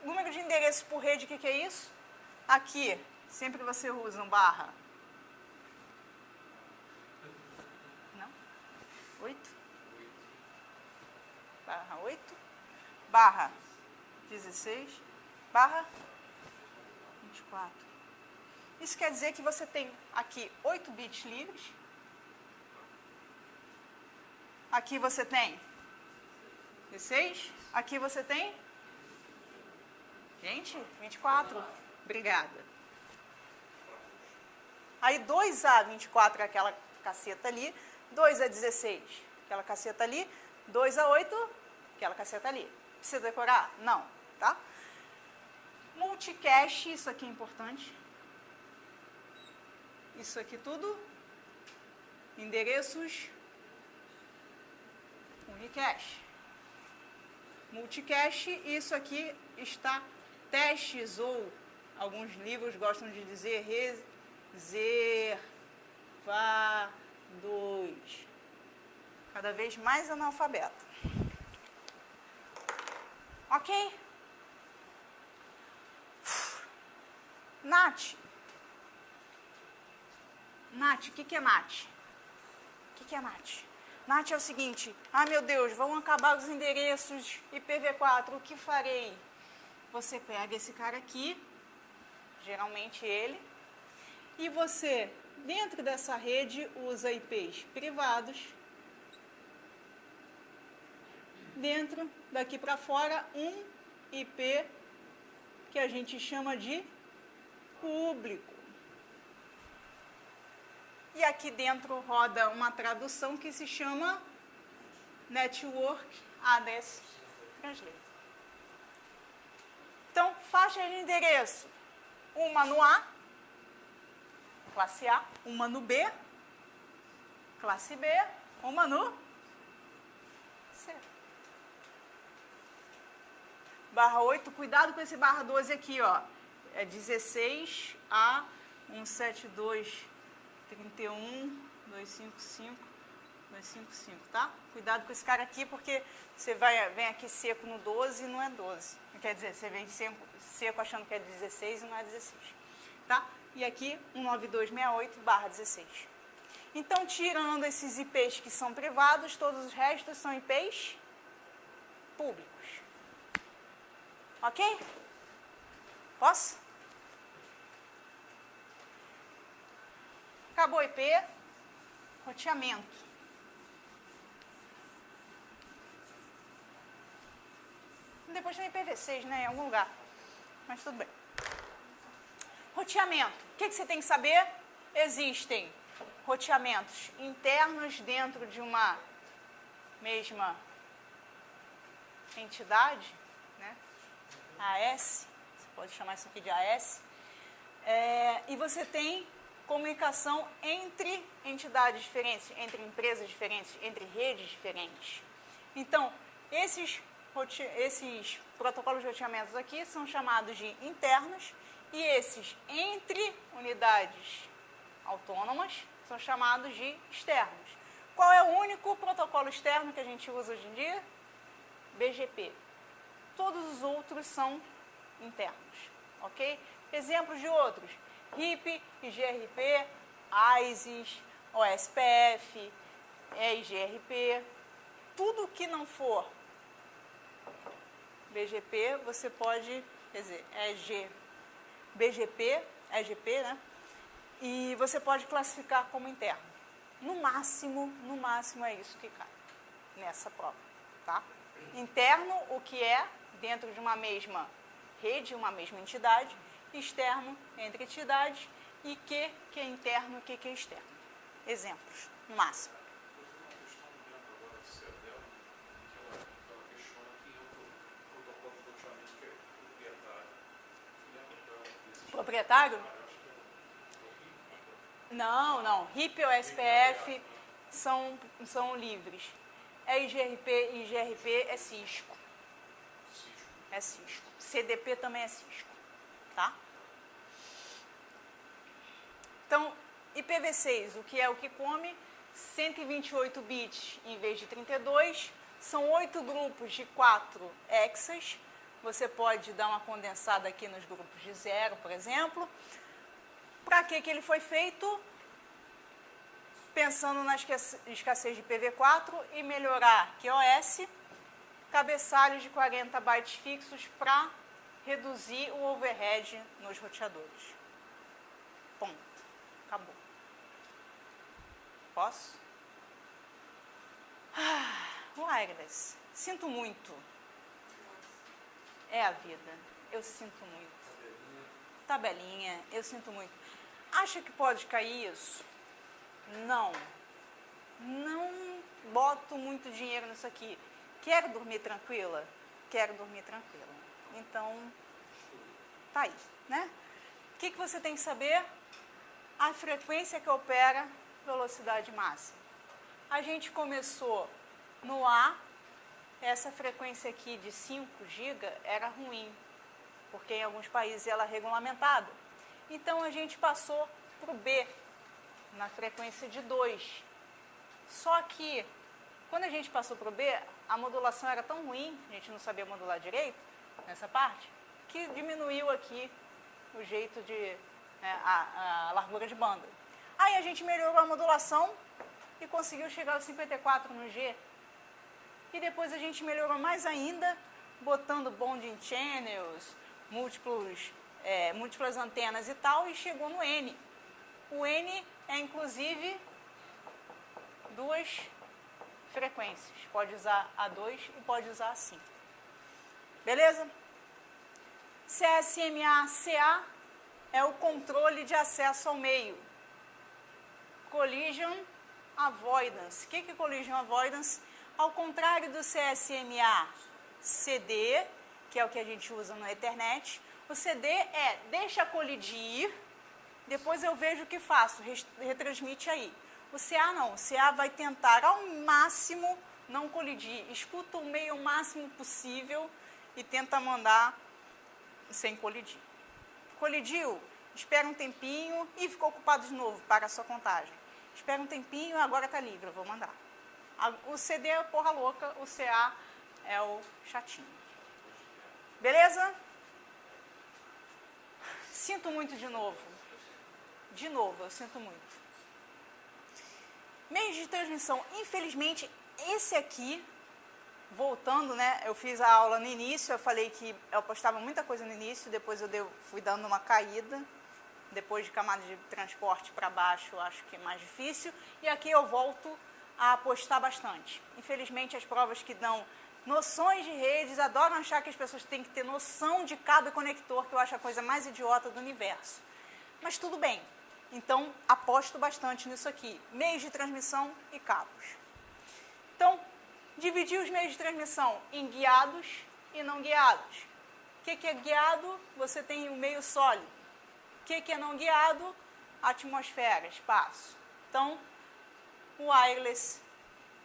Número de endereços por rede, o que é isso? Aqui, sempre você usa um barra. Não? 8? Barra 8. Barra 16. Barra 24. Isso quer dizer que você tem aqui 8 bits livres. Aqui você tem 16. Aqui você tem... Gente, 24. Obrigada. Aí 2A24 é aquela caceta ali. 2A16, aquela caceta ali. 2A8, aquela caceta ali. Precisa decorar? Não, tá? Multicache, isso aqui é importante. Isso aqui tudo. Endereços. Unicache. Multicache, isso aqui está testes, ou alguns livros gostam de dizer reservados. Cada vez mais analfabeto. Ok? NAT. NAT, o que é NAT? O que é NAT? NAT é o seguinte: ah, meu Deus, vão acabar os endereços IPv4, o que farei? Você pega esse cara aqui, geralmente ele, e você, dentro dessa rede, usa IPs privados. Dentro, daqui para fora, um IP que a gente chama de público. E aqui dentro roda uma tradução que se chama Network Address Translator. Então, faixa de endereço. Uma no A, classe A. Uma no B, classe B. Uma no C. Barra 8, cuidado com esse barra 12 aqui, ó. É 16 a 172.31.255.255, tá? Cuidado com esse cara aqui, porque você vem aqui seco no 12 e não é 12. Quer dizer, você vem seco achando que é 16 e não é 16, tá? E aqui 192.68/16. Então, tirando esses IPs que são privados, todos os restos são IPs públicos. Ok? Posso? Acabou o IP, roteamento. Depois tem IPv6, né, em algum lugar, mas tudo bem. Roteamento. O que você tem que saber? Existem roteamentos internos dentro de uma mesma entidade, né? AS, você pode chamar isso aqui de AS. E você tem comunicação entre entidades diferentes, entre empresas diferentes, entre redes diferentes. Então, esses protocolos de roteamentos aqui são chamados de internos, e esses entre unidades autônomas são chamados de externos. Qual é o único protocolo externo que a gente usa hoje em dia? BGP. Todos os outros são internos, ok? Exemplos de outros: RIP, IGRP, ISIS, OSPF, EIGRP. Tudo que não for BGP, você pode, quer dizer, BGP, EGP, né? E você pode classificar como interno. No máximo é isso que cai nessa prova, tá? Interno, o que é dentro de uma mesma rede, uma mesma entidade. Externo, entre entidades. E que é interno, o que é externo. Exemplos, no máximo. Proprietário? Não. RIP ou SPF são livres. IGRP e IGRP é Cisco. É Cisco. CDP também é Cisco. Tá? Então, IPv6, o que é o que come? 128 bits em vez de 32. São 8 grupos de 4 hexas. Você pode dar uma condensada aqui nos grupos de 0, por exemplo. Para que ele foi feito? Pensando na escassez de IPv4 e melhorar QoS, cabeçalhos de 40 bytes fixos para reduzir o overhead nos roteadores. Ponto. Acabou. Posso? Wireless. Sinto muito. É a vida. Eu sinto muito. Tabelinha. Eu sinto muito. Acha que pode cair isso? Não. Não boto muito dinheiro nisso aqui. Quero dormir tranquila? Quero dormir tranquila. Então, tá aí, né? O que você tem que saber? A frequência que opera velocidade máxima. A gente começou no A, essa frequência aqui de 5 GB era ruim, porque em alguns países ela é regulamentada. Então a gente passou para o B, na frequência de 2. Só que, quando a gente passou para o B, a modulação era tão ruim, a gente não sabia modular direito, nessa parte, que diminuiu aqui o jeito de, a largura de banda. Aí a gente melhorou a modulação e conseguiu chegar aos 54 no G. E depois a gente melhorou mais ainda, botando bonding channels, múltiplas antenas e tal, e chegou no N. O N é, inclusive, 2 frequências. Pode usar A2 e pode usar A5. Beleza? CSMA-CA é o controle de acesso ao meio. Collision Avoidance. O que é Collision Avoidance? Ao contrário do CSMA-CD, que é o que a gente usa no Ethernet, o CD é deixa colidir, depois eu vejo o que faço, retransmite aí. O CA não, o CA vai tentar ao máximo não colidir, escuta o meio o máximo possível e tenta mandar sem colidir. Colidiu, espera um tempinho e ficou ocupado de novo, para a sua contagem. Espera um tempinho, agora está livre, eu vou mandar. O CD é o porra louca, o CA é o chatinho. Beleza? Sinto muito de novo. De novo, eu sinto muito. Meios de transmissão. Infelizmente, esse aqui, voltando, né? Eu fiz a aula no início, eu falei que eu postava muita coisa no início, depois eu fui dando uma caída. Depois de camada de transporte para baixo, acho que é mais difícil. E aqui eu volto a apostar bastante. Infelizmente, as provas que dão noções de redes adoram achar que as pessoas têm que ter noção de cabo e conector, que eu acho a coisa mais idiota do universo. Mas tudo bem. Então, aposto bastante nisso aqui. Meios de transmissão e cabos. Então, dividir os meios de transmissão em guiados e não guiados. O que é guiado? Você tem o meio sólido. O que é não guiado? Atmosfera, espaço. Então, wireless,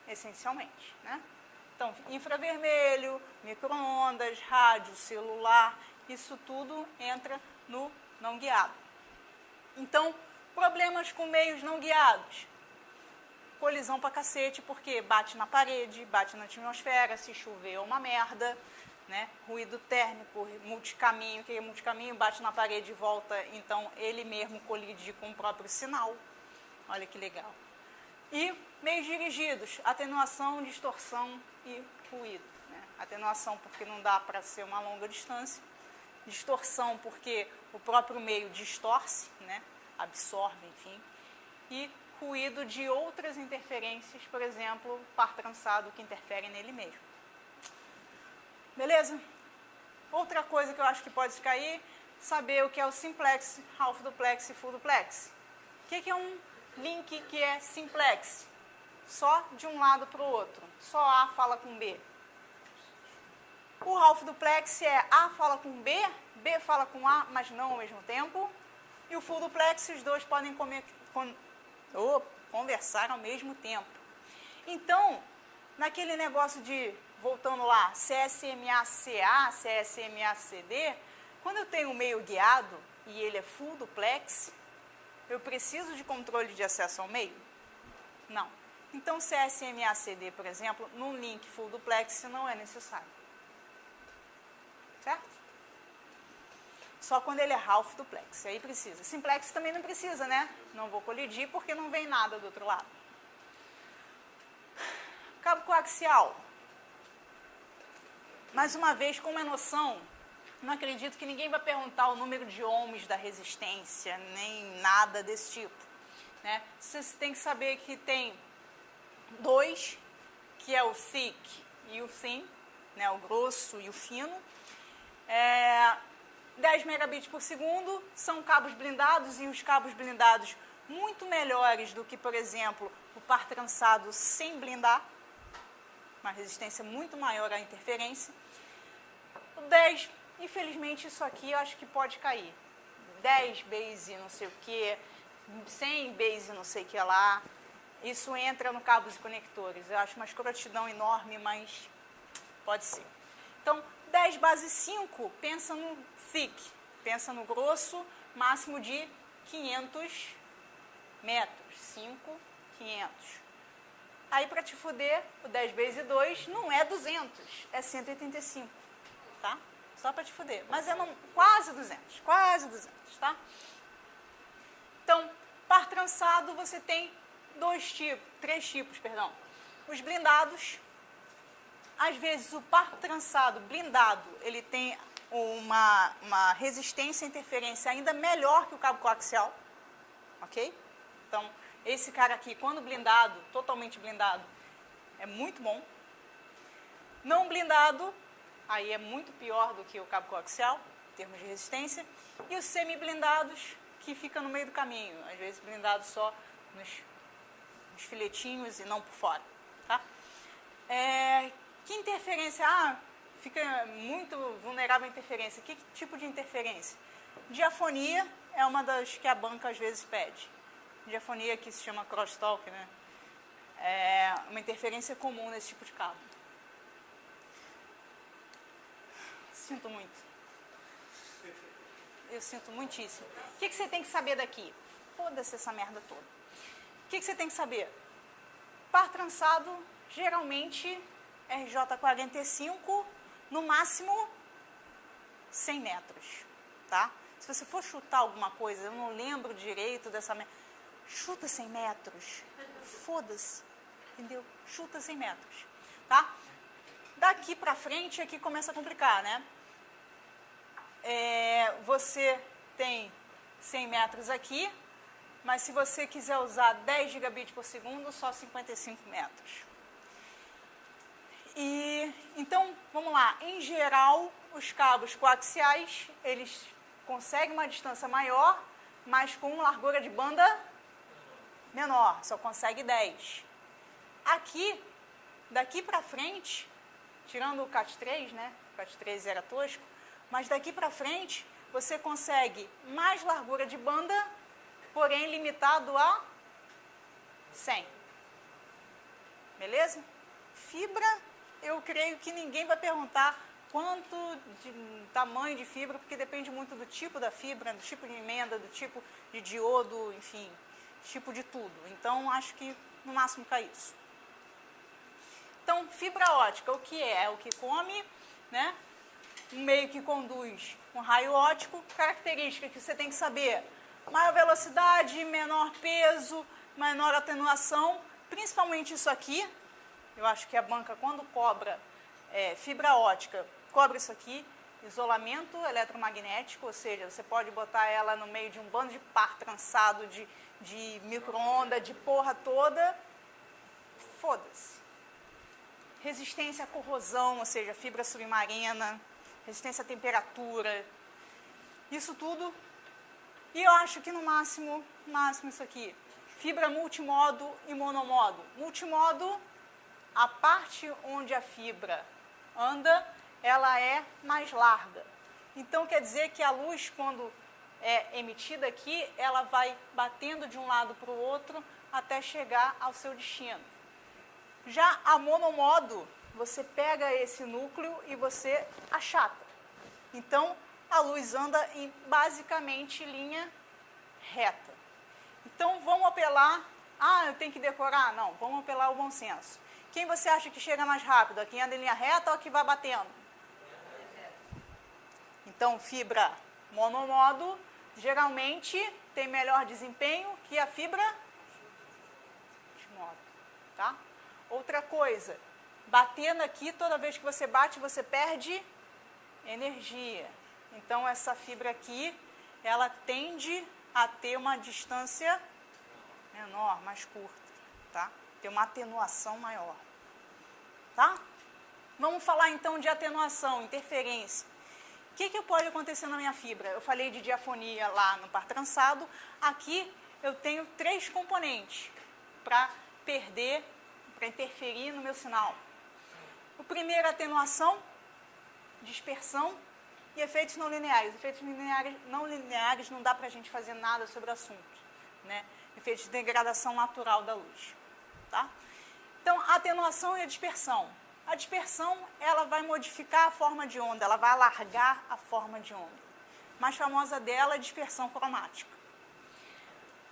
essencialmente, né? Então, infravermelho, micro-ondas, rádio, celular, isso tudo entra no não guiado. Então, problemas com meios não guiados. Colisão pra cacete, porque bate na parede, bate na atmosfera, se chover é uma merda, né? Ruído térmico, multicaminho, que é multicaminho, bate na parede e volta, então ele mesmo colide com o próprio sinal. Olha que legal. E meios dirigidos, atenuação, distorção e ruído. Né? Atenuação porque não dá para ser uma longa distância. Distorção porque o próprio meio distorce, né? Absorve, enfim. E ruído de outras interferências, por exemplo, par trançado que interfere nele mesmo. Beleza? Outra coisa que eu acho que pode cair, saber o que é o simplex, half duplex e full duplex. O que é um link que é simplex? Só de um lado para o outro. Só A fala com B. O half duplex é A fala com B, B fala com A, mas não ao mesmo tempo. E o full duplex, os dois podem conversar ao mesmo tempo. Então, naquele negócio de, voltando lá, CSMA-CA, CSMA-CD, quando eu tenho um meio guiado e ele é full duplex, eu preciso de controle de acesso ao meio? Não. Então, CSMA-CD, por exemplo, num link full duplex não é necessário. Certo? Só quando ele é half duplex, aí precisa. Simplex também não precisa, né? Não vou colidir porque não vem nada do outro lado. Cabo coaxial. Mais uma vez, como é noção, não acredito que ninguém vai perguntar o número de ohms da resistência, nem nada desse tipo. Né? Você tem que saber que tem 2, que é o thick e o thin, né? O grosso e o fino. 10 megabits por segundo são cabos blindados, e os cabos blindados muito melhores do que, por exemplo, o par trançado sem blindar, uma resistência muito maior à interferência. O 10, infelizmente, isso aqui eu acho que pode cair. 10 base não sei o que, 100 base não sei o que lá, isso entra no cabos e conectores. Eu acho uma escrotidão enorme, mas pode ser. Então, 10 base 5, pensa no thick, pensa no grosso, máximo de 500 metros, 5, 500. Aí, para te fuder, o 10 base 2 não é 200, é 185, tá? Só para te fuder, mas é quase 200, tá? Então, par trançado, você tem 3 tipos, perdão. Os blindados. Às vezes, o par trançado blindado, ele tem uma resistência à interferência ainda melhor que o cabo coaxial, ok? Então, esse cara aqui, quando blindado, totalmente blindado, é muito bom. Não blindado, aí é muito pior do que o cabo coaxial, em termos de resistência. E os semi-blindados, que fica no meio do caminho, às vezes blindado só nos filetinhos e não por fora, tá? Que interferência? Fica muito vulnerável à interferência. Que tipo de interferência? Diafonia é uma das que a banca às vezes pede. Diafonia, que se chama crosstalk, né? É uma interferência comum nesse tipo de cabo. Sinto muito. Eu sinto muitíssimo. O que você tem que saber daqui? Foda-se essa merda toda. O que você tem que saber? Par trançado, geralmente, RJ45, no máximo 100 metros, tá? Se você for chutar alguma coisa, eu não lembro direito dessa... Chuta 100 metros. Foda-se. Entendeu? Chuta 100 metros, tá? Daqui pra frente, aqui começa a complicar, né? Você tem 100 metros aqui, mas se você quiser usar 10 gigabits por segundo, só 55 metros. Então, vamos lá. Em geral, os cabos coaxiais, eles conseguem uma distância maior, mas com largura de banda menor, só consegue 10. Aqui, daqui para frente, tirando o CAT3, né? O CAT3 era tosco, mas daqui para frente, você consegue mais largura de banda, porém limitado a 100. Beleza? Fibra, eu creio que ninguém vai perguntar quanto de tamanho de fibra, porque depende muito do tipo da fibra, do tipo de emenda, do tipo de diodo, enfim, tipo de tudo. Então, acho que no máximo cai isso. Então, fibra ótica, o que é? É o que come, né? Um meio que conduz um raio óptico, característica que você tem que saber: maior velocidade, menor peso, menor atenuação, principalmente isso aqui. Eu acho que a banca, quando cobra fibra ótica, cobra isso aqui, isolamento eletromagnético, ou seja, você pode botar ela no meio de um bando de par trançado, de micro-ondas, de porra toda, foda-se. Resistência à corrosão, ou seja, fibra submarina, resistência à temperatura, isso tudo. E eu acho que no máximo isso aqui, fibra multimodo e monomodo. Multimodo, a parte onde a fibra anda, ela é mais larga. Então, quer dizer que a luz, quando é emitida aqui, ela vai batendo de um lado para o outro até chegar ao seu destino. Já a monomodo, você pega esse núcleo e você achata. Então, a luz anda em basicamente linha reta. Então, vamos apelar... Ah, eu tenho que decorar? Não, vamos apelar ao bom senso. Quem você acha que chega mais rápido? A quem anda em linha reta ou a que vai batendo? Então, fibra monomodo geralmente tem melhor desempenho que a fibra de modo, tá? Outra coisa, batendo aqui, toda vez que você bate, você perde energia. Então, essa fibra aqui, ela tende a ter uma distância menor, mais curta, tá? Tem uma atenuação maior, tá? Vamos falar então de atenuação, interferência. O que pode acontecer na minha fibra? Eu falei de diafonia lá no par trançado. Aqui eu tenho 3 componentes para interferir no meu sinal. O primeiro é atenuação, dispersão e efeitos não lineares. Efeitos não lineares não dá para a gente fazer nada sobre o assunto, né? Efeitos de degradação natural da luz, tá? Então, a atenuação e a dispersão. A dispersão, ela vai modificar a forma de onda, ela vai alargar a forma de onda. A mais famosa dela é a dispersão cromática.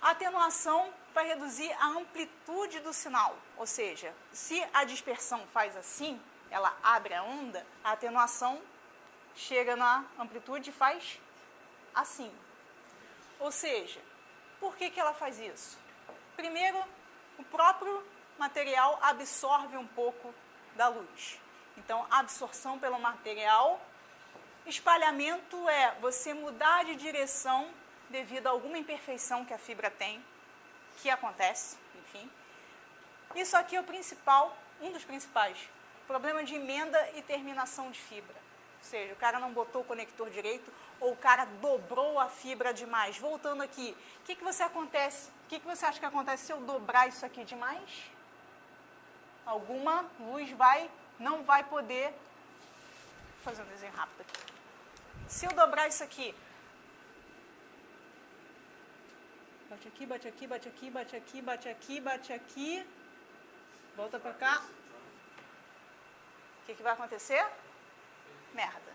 A atenuação vai reduzir a amplitude do sinal, ou seja, se a dispersão faz assim, ela abre a onda, a atenuação chega na amplitude e faz assim. Ou seja, por que ela faz isso? Primeiro, o próprio material absorve um pouco da luz. Então, absorção pelo material. Espalhamento é você mudar de direção devido a alguma imperfeição que a fibra tem, que acontece, enfim. Isso aqui é o principal, um dos principais, problema de emenda e terminação de fibra. Ou seja, o cara não botou o conector direito ou o cara dobrou a fibra demais. Voltando aqui, o que você acha que acontece se eu dobrar isso aqui demais? Alguma luz não vai poder... Vou fazer um desenho rápido aqui. Se eu dobrar isso aqui... Bate aqui, bate aqui, bate aqui, bate aqui, bate aqui, bate aqui. Volta pra cá. O que vai acontecer? Merda.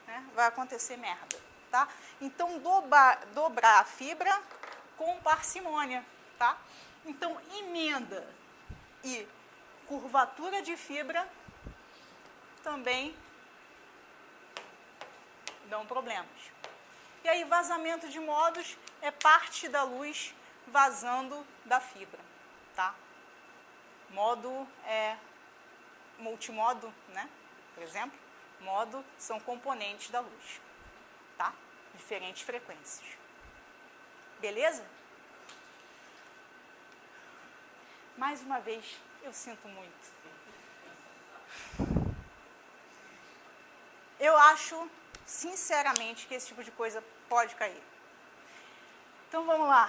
Né? Vai acontecer merda, tá? Então, dobrar a fibra com parcimônia, tá? Então, emenda e curvatura de fibra também dão problemas. E aí, vazamento de modos é parte da luz vazando da fibra, tá? Modo é multimodo, né? Por exemplo, modo são componentes da luz, tá? Diferentes frequências. Beleza? Mais uma vez, eu sinto muito. Eu acho, sinceramente, que esse tipo de coisa pode cair. Então, vamos lá.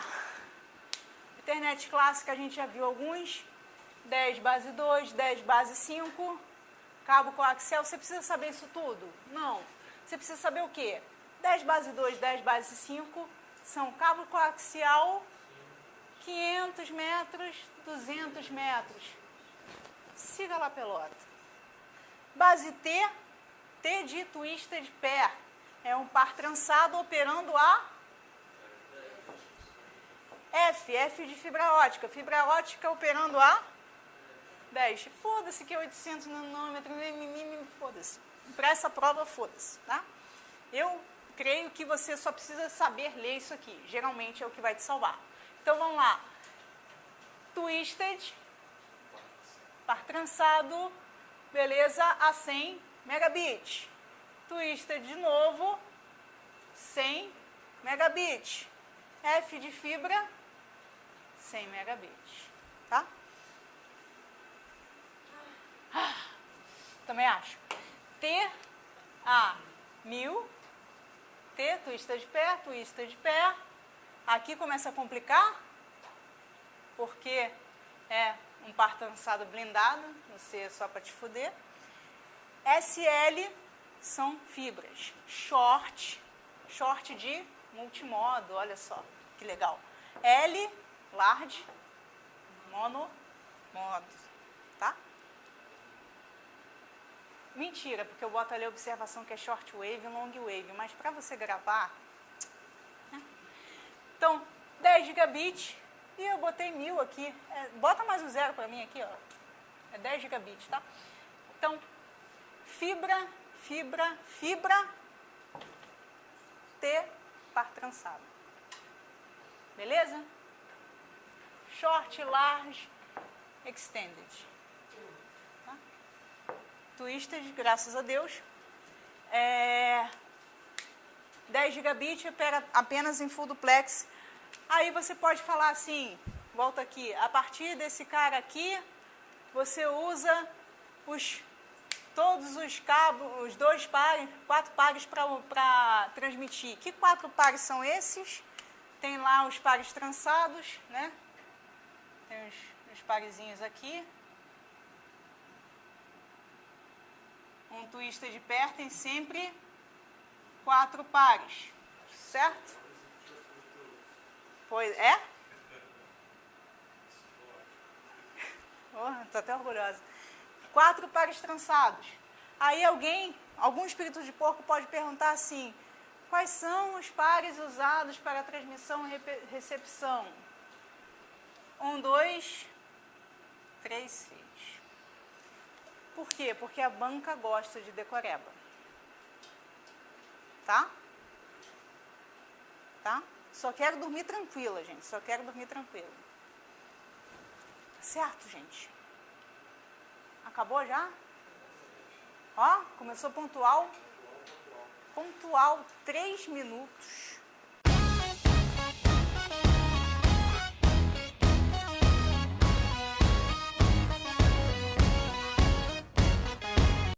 Internet clássica, a gente já viu alguns. 10 base 2, 10 base 5. Cabo coaxial, você precisa saber isso tudo? Não. Você precisa saber o quê? 10 base 2, 10 base 5 são cabo coaxial, 500 metros, 200 metros. Siga lá, pelota. Base T, T de twisted pair. É um par trançado operando a F, F de fibra ótica operando a 10. Foda-se que é 800 nanômetros, foda-se. Para essa prova, foda-se, tá? Eu creio que você só precisa saber ler isso aqui. Geralmente é o que vai te salvar. Então, vamos lá. Twisted, par trançado, beleza, a 100 megabits. Twisted de novo, 100 megabits. F de fibra, 100 megabits, tá? Também acho. T a 1000, T, twisted pair. Aqui começa a complicar, porque é um par trançado blindado, não sei, é só para te fuder. SL são fibras. Short de multimodo, olha só, que legal. L, large, mono, modo, tá? Mentira, porque eu boto ali a observação que é short wave e long wave, mas para você gravar, né? Então, 10 gigabits, e eu botei 1000 aqui, bota mais um zero para mim aqui, ó, é 10 gigabits, tá? Então, fibra, T, par trançado, beleza? Short, large, extended. Twisted, graças a Deus. 10 gigabits apenas em full duplex. Aí você pode falar assim, volta aqui, a partir desse cara aqui, você usa todos os cabos, os 2 pares, 4 pares para transmitir. Que 4 pares são esses? Tem lá os pares trançados, né? Tem os parezinhos aqui. Um twisted pair tem sempre 4 pares, certo? Pois é? Estou até orgulhosa. 4 pares trançados. Aí algum espírito de porco pode perguntar assim, quais são os pares usados para transmissão e recepção? 1, 2, 3, 6. Por quê? Porque a banca gosta de decoreba. Tá? Tá? Só quero dormir tranquila, gente. Só quero dormir tranquila. Certo, gente? Acabou já? Ó, começou pontual. Pontual, 3 minutos.